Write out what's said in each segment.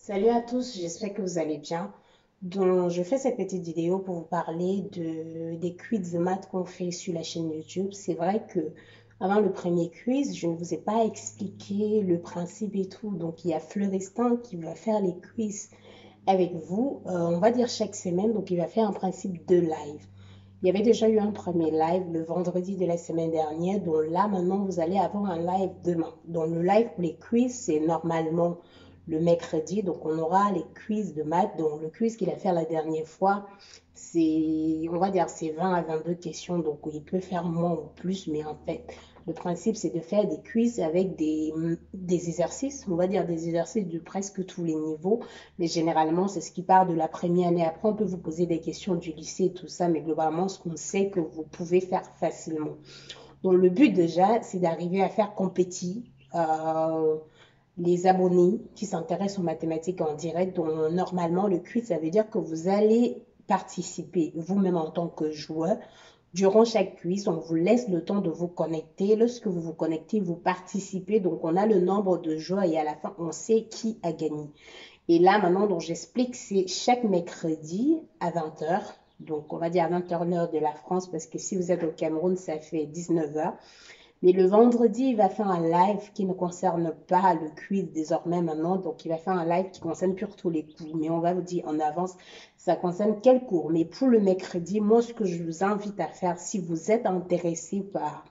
Salut à tous, j'espère que vous allez bien. Donc, je fais cette petite vidéo pour vous parler des quiz de maths qu'on fait sur la chaîne YouTube. C'est vrai que avant le premier quiz, je ne vous ai pas expliqué le principe et tout. Donc, il y a Fleuristin qui va faire les quiz avec vous, on va dire chaque semaine. Donc, il va faire un principe de live. Il y avait déjà eu un premier live le vendredi de la semaine dernière. Donc là, maintenant, vous allez avoir un live demain. Donc le live pour les quiz, c'est normalement le mercredi. Donc on aura les quiz de maths. Donc le quiz qu'il a fait la dernière fois, c'est, on va dire, c'est 20 à 22 questions. Donc il peut faire moins ou plus. Mais en fait, le principe, c'est de faire des quiz avec des exercices. On va dire des exercices de presque tous les niveaux. Mais généralement, c'est ce qui part de la première année. Après, on peut vous poser des questions du lycée et tout ça, mais globalement, ce qu'on sait que vous pouvez faire facilement. Donc, le but déjà, c'est d'arriver à faire compétir euh, les abonnés qui s'intéressent aux mathématiques en direct. Donc, normalement, le quiz, ça veut dire que vous allez participer vous-même en tant que joueur. Durant chaque quiz, on vous laisse le temps de vous connecter. Lorsque vous vous connectez, vous participez. Donc, on a le nombre de joueurs et à la fin, on sait qui a gagné. Et là, maintenant, donc j'explique, c'est chaque mercredi à 20 heures. Donc, on va dire à 20 heures l'heure de la France, parce que si vous êtes au Cameroun, ça fait 19 heures. Mais le vendredi, il va faire un live qui ne concerne pas le quiz désormais maintenant. Donc, il va faire un live qui concerne pour tous les cours. Mais on va vous dire en avance, ça concerne quel cours. Mais pour le mercredi, moi, ce que je vous invite à faire, si vous êtes intéressé par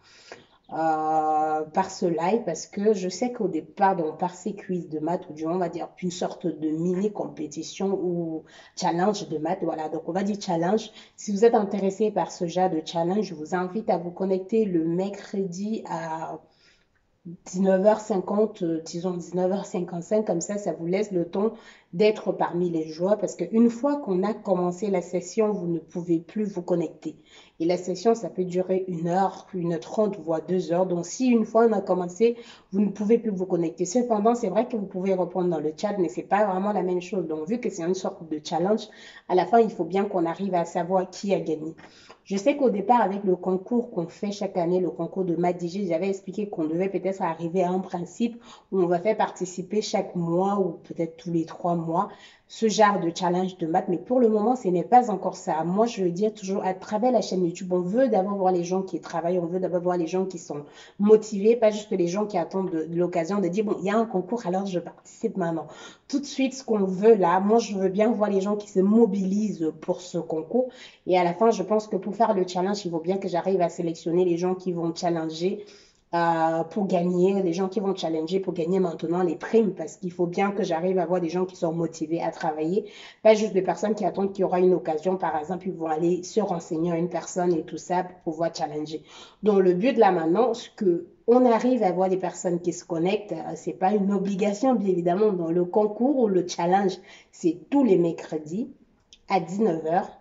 ce live parce que je sais qu'au départ, donc, par ces quiz de maths, ou du moins, on va dire une sorte de mini compétition ou challenge de maths, voilà, donc on va dire challenge. Si vous êtes intéressé par ce genre de challenge, je vous invite à vous connecter le mercredi à 19h50, disons 19h55, comme ça vous laisse le temps d'être parmi les joueurs parce qu'une fois qu'on a commencé la session, vous ne pouvez plus vous connecter. Et la session, ça peut durer 1 heure, 1h30, voire 2 heures. Donc, si une fois on a commencé, vous ne pouvez plus vous connecter. Cependant, c'est vrai que vous pouvez répondre dans le chat, mais c'est pas vraiment la même chose. Donc, vu que c'est une sorte de challenge, à la fin, il faut bien qu'on arrive à savoir qui a gagné. Je sais qu'au départ, avec le concours qu'on fait chaque année, le concours de MathDG, j'avais expliqué qu'on devait peut-être arriver à un principe où on va faire participer chaque mois ou peut-être tous les 3 mois ce genre de challenge de maths. Mais pour le moment, ce n'est pas encore ça. Moi, je veux dire toujours à travers la chaîne YouTube, on veut d'abord voir les gens qui travaillent, on veut d'abord voir les gens qui sont motivés, pas juste les gens qui attendent de l'occasion de dire, bon, il y a un concours, alors je participe maintenant. Tout de suite, ce qu'on veut là, moi, je veux bien voir les gens qui se mobilisent pour ce concours. Et à la fin, je pense que pour faire le challenge, il faut bien que j'arrive à sélectionner les gens qui vont challenger pour gagner, les gens qui vont challenger pour gagner maintenant les primes, parce qu'il faut bien que j'arrive à voir des gens qui sont motivés à travailler, pas juste des personnes qui attendent qu'il y aura une occasion, par exemple, ils vont aller se renseigner à une personne et tout ça pour pouvoir challenger. Donc le but là maintenant, c'est que on arrive à voir des personnes qui se connectent, c'est pas une obligation bien évidemment. Dans le concours ou le challenge, c'est tous les mercredis à 19 heures,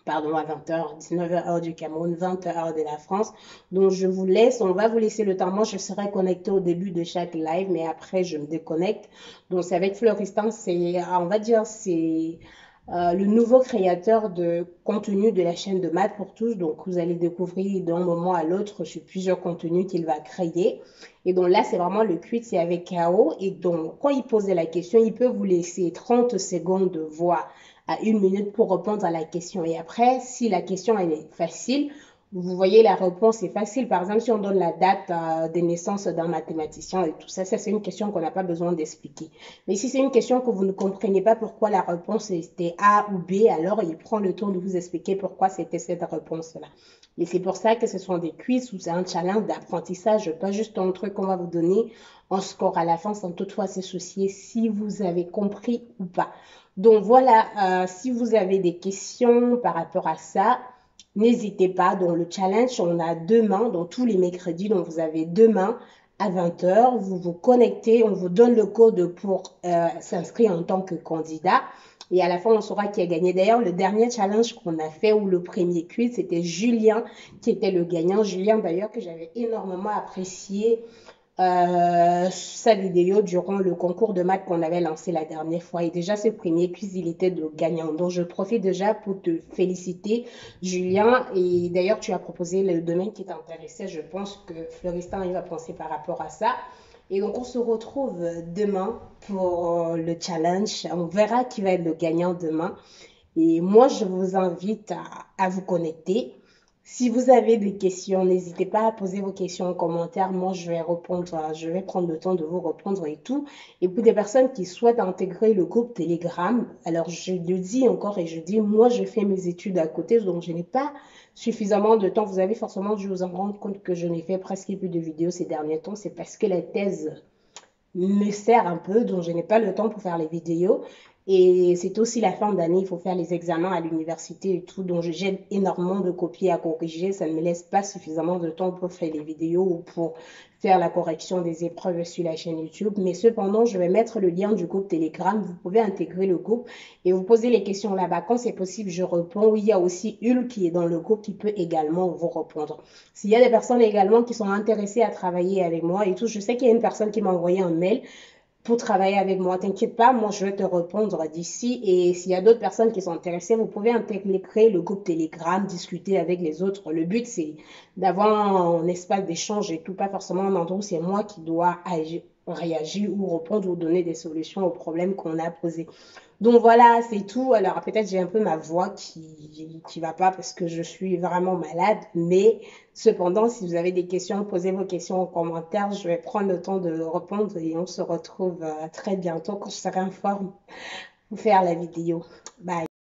pardon, à 20 heures, 19 heures du Cameroun, 20 heures de la France. Donc, je vous laisse, on va vous laisser le temps. Moi, je serai connectée au début de chaque live, mais après, je me déconnecte. Donc, c'est avec Floristan, c'est, on va dire, c'est le nouveau créateur de contenu de la chaîne de Maths pour tous. Donc, vous allez découvrir d'un moment à l'autre sur plusieurs contenus qu'il va créer. Et donc là, c'est vraiment le quiz, c'est avec KO. Et donc, quand il pose la question, il peut vous laisser 30 secondes de voix à 1 minute pour répondre à la question. Et après, si la question elle est facile, vous voyez la réponse est facile. Par exemple, si on donne la date de naissance d'un mathématicien et tout ça, ça c'est une question qu'on n'a pas besoin d'expliquer. Mais si c'est une question que vous ne comprenez pas pourquoi la réponse était A ou B, alors il prend le temps de vous expliquer pourquoi c'était cette réponse-là. Et c'est pour ça que ce sont des quiz ou c'est un challenge d'apprentissage, pas juste un truc qu'on va vous donner en score à la fin sans toutefois se soucier si vous avez compris ou pas. Donc voilà, si vous avez des questions par rapport à ça, n'hésitez pas. Donc le challenge, on a demain, donc tous les mercredis, donc vous avez demain à 20 heures, vous vous connectez, on vous donne le code pour s'inscrire en tant que candidat. Et à la fin, on saura qui a gagné. D'ailleurs, le dernier challenge qu'on a fait, ou le premier quiz, c'était Julien qui était le gagnant. Julien, d'ailleurs, que j'avais énormément apprécié sa vidéo durant le concours de maths qu'on avait lancé la dernière fois. Et déjà, ce premier quiz, il était le gagnant. Donc, je profite déjà pour te féliciter, Julien. Et d'ailleurs, tu as proposé le domaine qui t'intéressait. Je pense que Floristan, il va penser par rapport à ça. Et donc, on se retrouve demain pour le challenge. On verra qui va être le gagnant demain. Et moi, je vous invite à vous connecter. Si vous avez des questions, n'hésitez pas à poser vos questions en commentaire. Moi, je vais répondre, je vais prendre le temps de vous répondre et tout. Et pour des personnes qui souhaitent intégrer le groupe Telegram, alors je le dis encore et je dis, moi, je fais mes études à côté, donc je n'ai pas suffisamment de temps. Vous avez forcément dû vous en rendre compte que je n'ai fait presque plus de vidéos ces derniers temps. C'est parce que la thèse me sert un peu, donc je n'ai pas le temps pour faire les vidéos. Et c'est aussi la fin d'année, il faut faire les examens à l'université et tout, donc j'ai énormément de copies à corriger, ça ne me laisse pas suffisamment de temps pour faire les vidéos ou pour faire la correction des épreuves sur la chaîne YouTube. Mais cependant, je vais mettre le lien du groupe Telegram, vous pouvez intégrer le groupe et vous poser les questions là-bas. Quand c'est possible, je réponds. Il y a aussi Hulk qui est dans le groupe qui peut également vous répondre. S'il y a des personnes également qui sont intéressées à travailler avec moi et tout, je sais qu'il y a une personne qui m'a envoyé un mail pour travailler avec moi. T'inquiète pas, moi je vais te répondre d'ici. Et s'il y a d'autres personnes qui sont intéressées, vous pouvez intégrer le groupe Telegram, discuter avec les autres. Le but, c'est d'avoir un espace d'échange et tout, pas forcément un endroit où c'est moi qui dois agir, réagir ou répondre ou donner des solutions aux problèmes qu'on a posés. Donc voilà, c'est tout. Alors peut-être j'ai un peu ma voix qui va pas parce que je suis vraiment malade, mais cependant, si vous avez des questions, posez vos questions en commentaire. Je vais prendre le temps de répondre et on se retrouve très bientôt quand je serai en forme pour faire la vidéo. Bye.